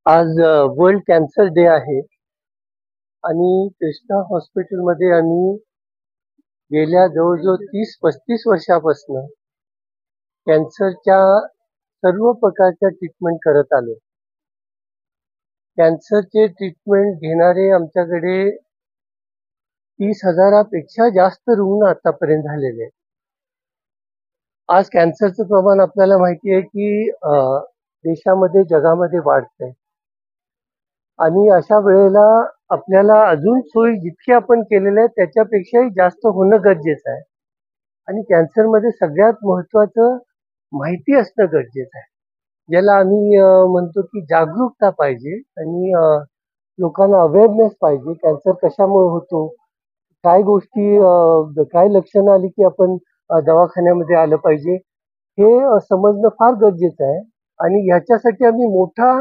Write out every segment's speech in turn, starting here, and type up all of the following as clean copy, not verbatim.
आज world cancer day आहे आणि कृष्णा हॉस्पिटलमध्ये आम्ही गेल्या जवळजवळ 30-35 वर्षापासून कॅन्सरच्या सर्व प्रकारच्या ट्रीटमेंट करत आलो. कॅन्सरचे ट्रीटमेंट घेणारे आमच्याकडे 30,000पेक्षा जास्त रुग्ण आतापर्यंत झालेले आहेत. आज कॅन्सरचं प्रमाण आपल्याला माहिती आहे की देशामध्ये जगामध्ये वाढतंय आणि अशा वेळेला आपल्याला अजून सोयी जितकी आपण केलेल्या आहेत त्याच्यापेक्षाही जास्त होणं गरजेचं आहे. आणि कॅन्सरमध्ये सगळ्यात महत्वाचं माहिती असणं गरजेचं आहे. ज्याला आम्ही म्हणतो की जागरूकता पाहिजे आणि लोकांना अवेअरनेस पाहिजे. कॅन्सर कशामुळे होतो, काय गोष्टी काय लक्षणं आली की आपण दवाखान्यामध्ये आलं पाहिजे, हे समजणं फार गरजेचं आहे. आणि ह्याच्यासाठी आम्ही मोठा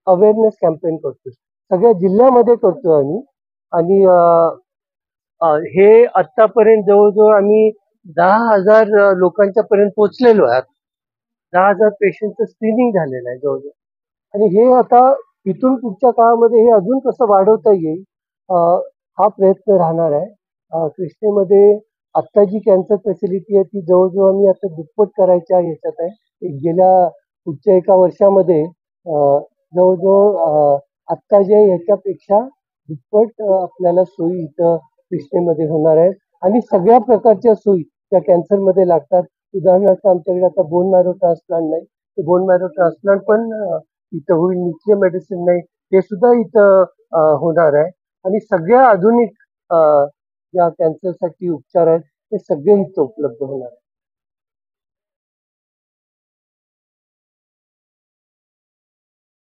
अवेअरनेस कॅम्पेन करतो. सगळ्या जिल्ह्यामध्ये करतो आम्ही. आणि हे आतापर्यंत जवळजवळ आम्ही 10,000 लोकांच्या पर्यंत पोहोचलेलो आहे. 10,000 पेशंटचं स्क्रीनिंग झालेलं आहे जवळजवळ. आणि हे आता इथून पुढच्या काळामध्ये हे अजून कसं वाढवता येईल, हा प्रयत्न राहणार आहे. कृष्णेमध्ये आत्ता जी कॅन्सर फॅसिलिटी आहे ती जवळजवळ आम्ही आता दुप्पट करायच्या ह्याच्यात आहे. गेल्या पुढच्या एका वर्षामध्ये जवळजवळ आत्ता जे ह्याच्यापेक्षा दुप्पट आपल्याला सोयी इथं कृष्णेमध्ये होणार आहेत. आणि सगळ्या प्रकारच्या सोयी त्या कॅन्सरमध्ये लागतात. उदाहरणार्थ आमच्याकडे आता बोन मॅरो ट्रान्सप्लांट नाही, ते बोन मॅरो ट्रान्सप्लांट पण इथं होईल. न्यूक्लियर मेडिसिन नाही, ते सुद्धा इथं होणार आहे. आणि सगळ्या आधुनिक ज्या कॅन्सरसाठी उपचार आहेत ते सगळे इथं उपलब्ध होणार आहेत.